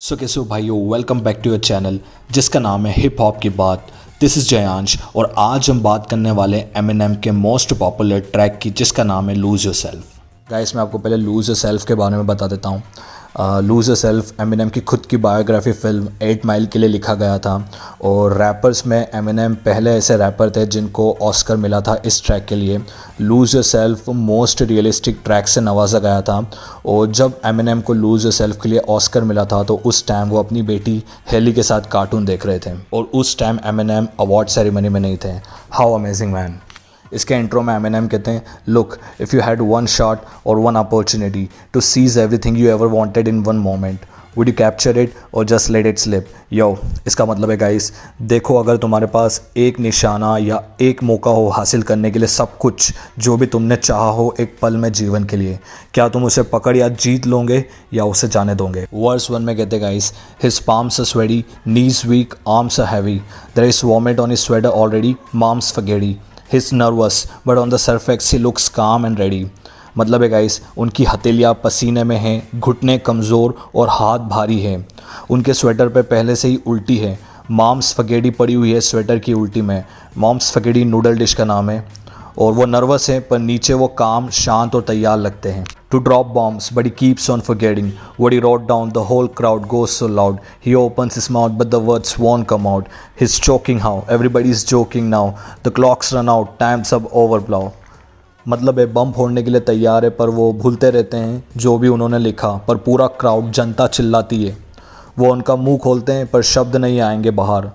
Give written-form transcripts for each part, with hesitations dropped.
सो कैसे हो भाइयों, welcome back to your channel जिसका नाम है हिप हॉप की बात। दिस इज़ जयांश और आज हम बात करने वाले एमिनेम के मोस्ट पॉपुलर ट्रैक की जिसका नाम है लूज़ योरसेल्फ। गाइस, मैं आपको पहले लूज़ योरसेल्फ के बारे में बता देता हूँ। लूज़ योरसेल्फ एमिनेम की खुद की बायोग्राफी फिल्म 8 माइल के लिए लिखा गया था और रैपर्स में एमिनेम पहले ऐसे रैपर थे जिनको ऑस्कर मिला था इस ट्रैक के लिए। Loose yourself most realistic track से नवाजा गया था और जब एमिनेम को लूज़ योरसेल्फ के लिए ऑस्कर मिला था तो उस टाइम वो अपनी बेटी हेली के साथ कार्टून देख रहे थे और उस टाइम एमिनेम अवार्ड सेरेमनी में नहीं थे। How amazing man. इसके इंट्रो में एमिनेम कहते हैं, look if you had one shot और one opportunity to seize everything you ever wanted in one moment, would you capture it और जस्ट लेट इट स्लिप। यो, इसका मतलब है गाइस, देखो अगर तुम्हारे पास एक निशाना या एक मौका हो हासिल करने के लिए सब कुछ जो भी तुमने चाहा हो एक पल में जीवन के लिए, क्या तुम उसे पकड़ या जीत लोगे या उसे जाने दोगे। वर्स 1 में कहते guys, his palms are sweaty, knees weak, arms are heavy, there is vomit on his sweater already, mom's spaghetti, he's nervous but on the surface he looks calm and ready। मतलब है guys, उनकी हथेलियाँ पसीने में हैं, घुटने कमज़ोर और हाथ भारी हैं, उनके स्वेटर पे पहले से ही उल्टी है। मॉम्स स्पगेटी पड़ी हुई है स्वेटर की उल्टी में। मॉम्स स्पगेटी नूडल डिश का नाम है और वो नर्वस है पर नीचे वो काम शांत और तैयार लगते हैं। To drop bombs, but he keeps on forgetting what he wrote down. The whole crowd goes so loud. He opens his mouth, but the words won't come out. He's choking how? Everybody's joking now. The clocks run out. Time's up over blow. मतलब है बम फोड़ने के लिए तैयार है पर वो भूलते रहते हैं जो भी उन्होंने लिखा, पर पूरा क्राउड जनता चिल्लाती है। वो उनका मुंह खोलते हैं पर शब्द नहीं आएंगे बाहर।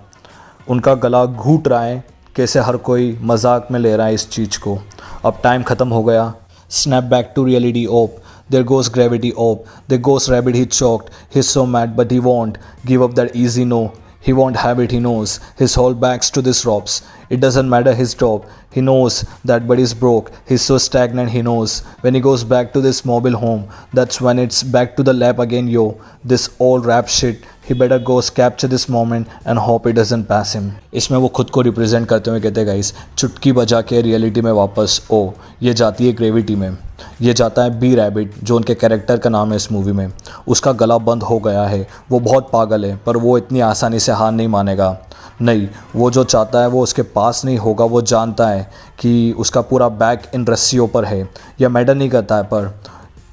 उनका गला घूट रहा है, कैसे हर कोई मजाक में ले रहा है इस चीज़ को। अब टाइम ख़त्म हो गया। Snap back to reality, op. There goes gravity, op. There goes rabbit, he choked. He's so mad, but he won't give up that easy no. He won't have it, he knows. His whole back's to this ropes. It doesn't matter his job. He knows that but he's broke. He's so stagnant, he knows. When he goes back to this mobile home, that's when it's back to the lab again, yo. This old rap shit. He better go capture this moment and hope it doesn't pass him। इसमें वो खुद को represent करते हुए कहते हैं guys, चुटकी बजा के रियलिटी में वापस ओ, ये जाती है ग्रेविटी में। ये जाता है बी रैबिट जो उनके कैरेक्टर का नाम है इस मूवी में। उसका गला बंद हो गया है, वो बहुत पागल है पर वो इतनी आसानी से हार नहीं मानेगा। नहीं, वो जो चाहता है वो उसके पास नहीं होगा। वो जानता है कि उसका पूरा बैक इन रस्सियों पर है। यह मैटर नहीं करता है पर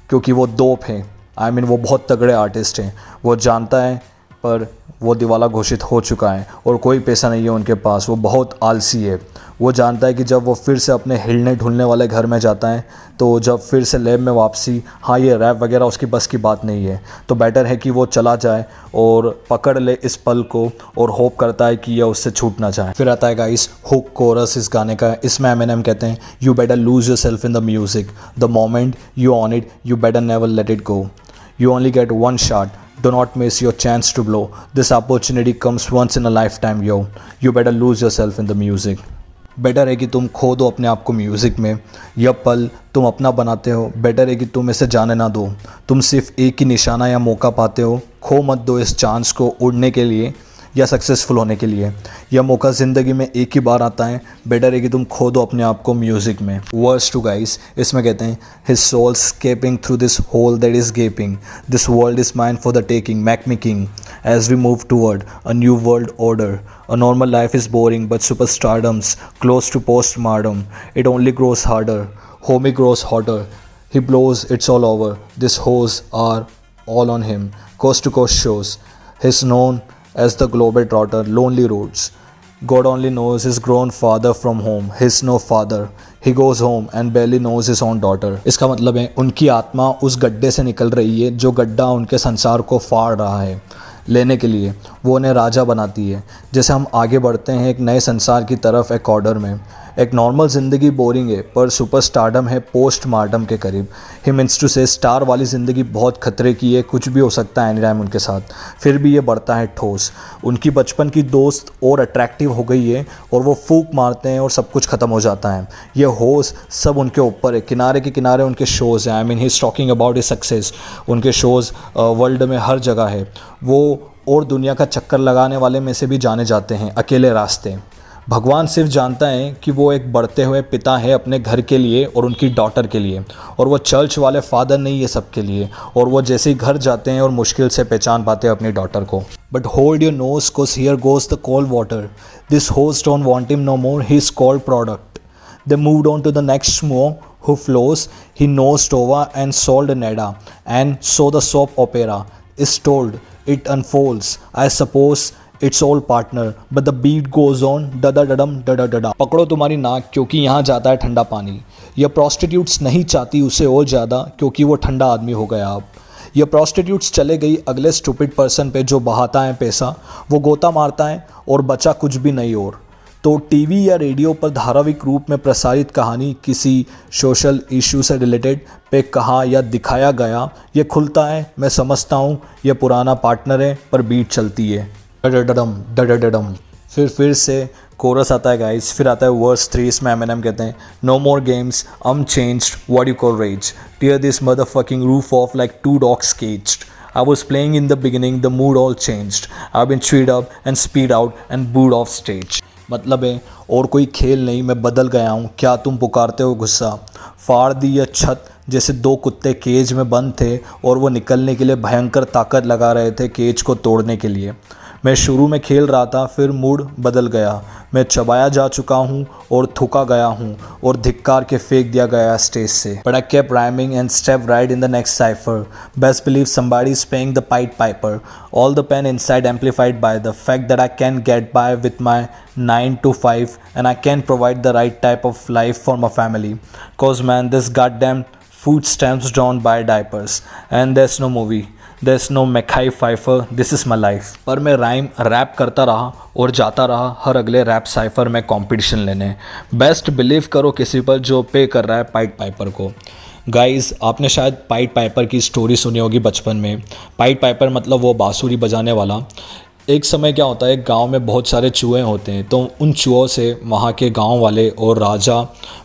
क्योंकि वो दोप है, आई मीन वो बहुत तगड़े आर्टिस्ट हैं। वो जानता है पर वो दिवाला घोषित हो चुका है और कोई पैसा नहीं है उनके पास। वो बहुत आलसी है। वो जानता है कि जब वो फिर से अपने हिलने ढुलने वाले घर में जाता है तो जब फिर से लैब में वापसी, हाँ ये रैप वगैरह उसकी बस की बात नहीं है, तो बेटर है कि वो चला जाए और पकड़ ले इस पल को और होप करता है कि यह उससे छूट ना जाए। फिर आता है गाइस हुक कोरस इस गाने का। इसमें एमिनेम कहते हैं, you better loose yourself in the music, the moment you on it you better never let it go, you only get one shot, do not miss your chance to blow, this opportunity comes once in a lifetime, yo, you better lose yourself in the music। Better है कि तुम खो दो अपने आप को music में। यह पल तुम अपना बनाते हो, बेटर है कि तुम इसे जाने ना दो। तुम सिर्फ एक ही निशाना या मौका पाते हो, खो मत दो इस चांस को उड़ने के लिए या सक्सेसफुल होने के लिए। यह मौका ज़िंदगी में एक ही बार आता है, बेटर है कि तुम खो दो अपने आप को म्यूज़िक में। वर्स 2 गाइस, इसमें कहते हैं, his soul escaping through this whole that is गेपिंग, this world is mine for the taking, Mac me king as we move toward a new world order, a normal life is boring but super स्टारडम्स close to post मार्डम, it only grows harder, homie grows hotter, he blows, it's all over, this hose are all on him, coast to coast shows, he's known as the globetrotter, lonely roads, God only knows his grown father from home, he's no father, he goes home and barely knows his own daughter। इसका मतलब है उनकी आत्मा उस गड्ढे से निकल रही है जो गड्ढा उनके संसार को फाड़ रहा है लेने के लिए। वो उन्हें राजा बनाती है। जैसे हम आगे बढ़ते हैं एक नए संसार की तरफ, एक ऑर्डर में। एक नॉर्मल ज़िंदगी बोरिंग है पर सुपर स्टारडम है पोस्ट मार्टम के करीब। ही मीन्स टू से स्टार वाली ज़िंदगी बहुत खतरे की है, कुछ भी हो सकता है एनी टाइम उनके साथ। फिर भी ये बढ़ता है ठोस। उनकी बचपन की दोस्त और अट्रैक्टिव हो गई है और वो फूंक मारते हैं और सब कुछ ख़त्म हो जाता है। ये होश सब उनके ऊपर है, किनारे के किनारे उनके शोज़ हैं। I mean he is talking about his success. उनके शोज़ वर्ल्ड में हर जगह है। वो और दुनिया का चक्कर लगाने वाले में से भी जाने जाते हैं, अकेले रास्ते। भगवान सिर्फ जानता है कि वो एक बढ़ते हुए पिता है अपने घर के लिए और उनकी डॉटर के लिए, और वो चर्च वाले फादर नहीं है सबके लिए, और वो जैसे ही घर जाते हैं और मुश्किल से पहचान पाते हैं अपनी डॉटर को। But hold your nose cos here goes the cold water, this host don't want him no more, he is called product. They moved on to the next schmo who flows. He nosed over and sold Neda, and so the soap opera is told. It unfolds. I suppose it's all partner, but the beat goes on. Da da da dum da da da da. पकड़ो तुम्हारी नाक क्योंकि यहाँ जाता है ठंडा पानी। यह प्रोस्टिट्यूट्स नहीं चाहती उसे और ज़्यादा क्योंकि वो ठंडा आदमी हो गया अब। ये प्रोस्टिट्यूट्स चले गई अगले स्टूपिड पर्सन पे जो बहाता है पैसा, वो गोता मारता है और बचा कुछ भी नहीं और। तो टीवी या रेडियो पर धारावाहिक रूप में प्रसारित कहानी किसी सोशल इशू से रिलेटेड पे कहा या दिखाया गया, ये खुलता है, मैं समझता हूँ ये पुराना पार्टनर है पर बीट चलती है डडडम डडडम। फिर से कोरस आता है गाइस, फिर आता है वर्स 3। इसमें एमिनेम कहते हैं no more games, I'm changed, what you call rage, tear this motherfucking roof off like two dogs caged. I was playing in the beginning, the mood all changed, I've been chewed up and speed out and booed off stage। मतलब है और कोई खेल नहीं, मैं बदल गया हूँ, क्या तुम पुकारते हो गुस्सा। फाड़ दी यह छत जैसे दो कुत्ते केज में बंद थे और वो निकलने के लिए भयंकर ताकत लगा रहे थे केज को तोड़ने के लिए। मैं शुरू में खेल रहा था, फिर मूड बदल गया, मैं चबाया जा चुका हूँ और थूका गया हूँ और धिक्कार के फेंक दिया गया स्टेज से। But I kept rhyming and stepped right in the next cipher. Best believe somebody is paying the Pied Piper. All the pain inside amplified by the fact that I can get by with my 9 to 5 and I can provide the right type of life for my family. Cause man, this goddamn food stamps don't buy diapers and there's no movie. There's no Mackay Pfeiffer, this is my life। पर मैं rhyme rap करता रहा और जाता रहा हर अगले rap cipher में competition लेने। बेस्ट बिलीव करो किसी पर जो पे कर रहा है पाइड पाइपर को। गाइस, आपने शायद पाइड पाइपर की स्टोरी सुनी होगी बचपन में। पाइड पाइपर मतलब वो बांसुरी बजाने वाला। एक समय क्या होता है, एक गांव में बहुत सारे चूहे होते हैं, तो उन चूहों से वहाँ के गांव वाले और राजा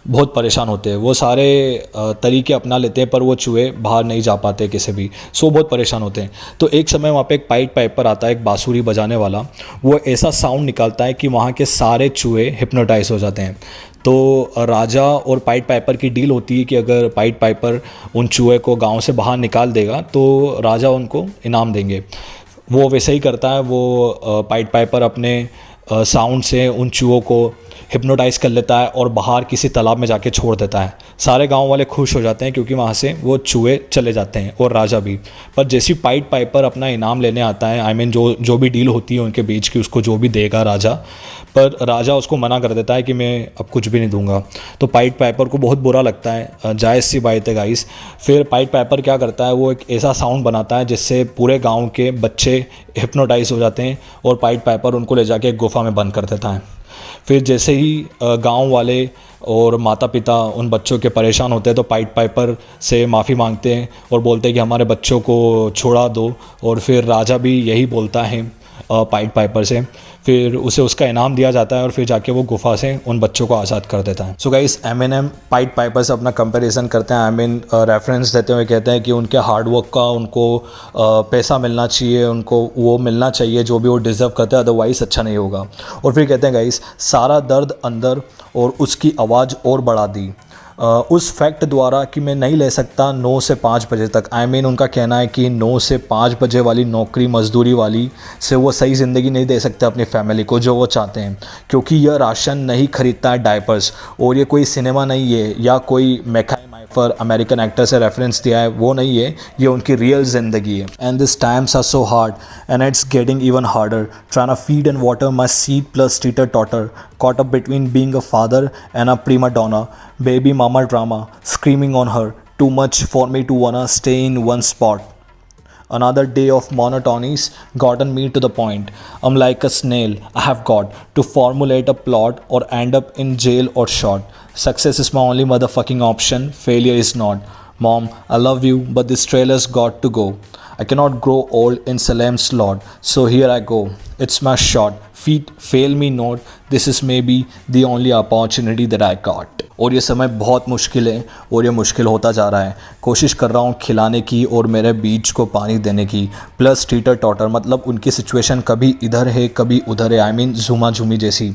बहुत परेशान होते हैं। वो सारे तरीके अपना लेते हैं पर वो चूहे बाहर नहीं जा पाते किसी भी, सो बहुत परेशान होते हैं। तो एक समय वहाँ पे एक पाइड पाइपर आता है, एक बांसुरी बजाने वाला। वो ऐसा साउंड निकालता है कि वहाँ के सारे चूहे हिप्नोटाइज हो जाते हैं। तो राजा और पाइड पाइपर की डील होती है कि अगर पाइड पाइपर उन चूहे को गाँव से बाहर निकाल देगा तो राजा उनको इनाम देंगे। वो वैसे ही करता है। वो पाइड पाइपर अपने साउंड से उन चूहों को हिप्नोटाइज़ कर लेता है और बाहर किसी तालाब में जाके छोड़ देता है। सारे गांव वाले खुश हो जाते हैं क्योंकि वहाँ से वो चूहे चले जाते हैं और राजा भी। पर जैसे ही पाइड पाइपर अपना इनाम लेने आता है, आई मीन जो भी डील होती है उनके बीच की, उसको जो भी देगा राजा, पर राजा उसको मना कर देता है कि मैं अब कुछ भी नहीं दूंगा। तो पाइड पाइपर को बहुत बुरा लगता है। जायज़ सी बात है गाइस। फिर पाइड पाइपर क्या करता है, वो एक ऐसा साउंड बनाता है जिससे पूरे गाँव के बच्चे हिप्नोटाइज हो जाते हैं और पाइड पाइपर उनको ले जाके एक गुफा में बंद कर देता है। फिर जैसे ही गांव वाले और माता पिता उन बच्चों के परेशान होते हैं तो पाइड पाइपर से माफ़ी मांगते हैं और बोलते हैं कि हमारे बच्चों को छोड़ा दो। और फिर राजा भी यही बोलता है पाइड पाइपर से। फिर उसे उसका इनाम दिया जाता है और फिर जाके वो गुफा से उन बच्चों को आज़ाद कर देता है। So guys, Eminem pied Piper से अपना कंपैरिजन करते हैं। आई मीन रेफरेंस देते हुए कहते हैं कि उनके हार्डवर्क का उनको पैसा मिलना चाहिए, उनको वो मिलना चाहिए जो भी वो डिज़र्व करते हैं, अदरवाइज़ अच्छा नहीं होगा। और फिर कहते हैं गाइस, सारा दर्द अंदर और उसकी आवाज़ और बढ़ा दी उस फैक्ट द्वारा कि मैं नहीं ले सकता 9 से 5 बजे तक। आई मीन उनका कहना है कि 9 से 5 बजे वाली नौकरी मजदूरी वाली से वो सही ज़िंदगी नहीं दे सकते अपनी फैमिली को जो वो चाहते हैं, क्योंकि यह राशन नहीं खरीदता है डायपर्स, और ये कोई सिनेमा नहीं है या कोई मैकाई माइफर अमेरिकन एक्टर से रेफरेंस दिया है, वो नहीं है, ये उनकी रियल ज़िंदगी है। And this times are so hard and it's getting even harder trying to feed and water my seed plus Teeter टॉटर caught up between being a father and a prima donna, baby mama drama, screaming on her, too much for me to wanna stay in one spot. Another day of monotony's gotten me to the point. I'm like a snail. I have got to formulate a plot or end up in jail or shot. Success is my only motherfucking option. Failure is not. Mom, I love you, but this trailer's got to go. I cannot grow old in Salem's Lord, so here I go. It's my shot. Feet fail me not. This is maybe the only opportunity that I got. और ये समय बहुत मुश्किल है और ये मुश्किल होता जा रहा है। कोशिश कर रहा हूँ खिलाने की और मेरे बीज को पानी देने की, प्लस टीटर टॉटर, मतलब उनकी सिचुएशन कभी इधर है कभी उधर है। आई मीन झूमा झूमी जैसी।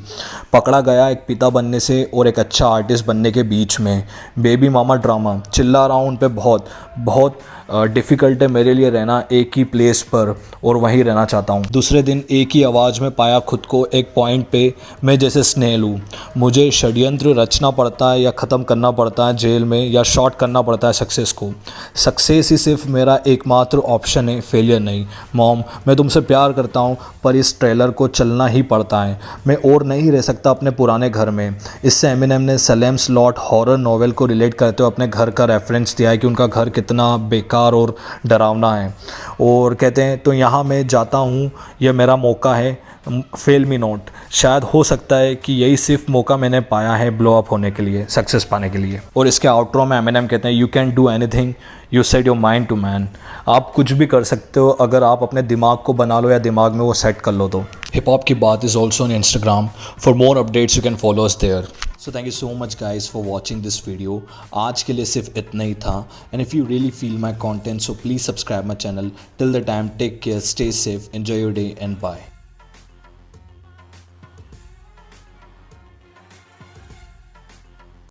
पकड़ा गया एक पिता बनने से और एक अच्छा आर्टिस्ट बनने के बीच में। बेबी मामा ड्रामा चिल्ला रहा हूँ उन पे, बहुत बहुत डिफ़िकल्ट है मेरे लिए रहना एक ही प्लेस पर और वहीं रहना चाहता हूँ। दूसरे दिन एक ही आवाज़ में पाया खुद को एक पॉइंट पे, मैं जैसे स्नेल हूँ। मुझे षड्यंत्र रचना पड़ता है या ख़त्म करना पड़ता है जेल में, या शॉर्ट करना पड़ता है सक्सेस को। सक्सेस ही सिर्फ मेरा एकमात्र ऑप्शन है, फेलियर नहीं। मॉम, मैं तुमसे प्यार करता हूँ पर इस ट्रेलर को चलना ही पड़ता है। मैं और नहीं रह सकता अपने पुराने घर में। इससे एमिनेम ने सलेम स्लॉट हॉरर नॉवेल को रिलेट करते हुए अपने घर का रेफरेंस दिया है कि उनका घर कितना बेकार और डरावना है। और कहते हैं तो यहाँ मैं जाता हूँ, यह मेरा मौका है, फेल मी नॉट। शायद हो सकता है कि यही सिर्फ मौका मैंने पाया है ब्लो अप होने के लिए, सक्सेस पाने के लिए। और इसके आउटरो में एमिनेम कहते हैं, you can do anything you set your mind to man. आप कुछ भी कर सकते हो अगर आप अपने दिमाग को बना लो या दिमाग में वो सेट कर लो तो। हिप हॉप की बात is also on Instagram. For more updates you can follow us there. So thank you so much guys for watching this video. आज के लिए सिर्फ इतना ही था। And if you really feel my content so please subscribe my channel. Till the time take care, stay safe, enjoy your day and bye.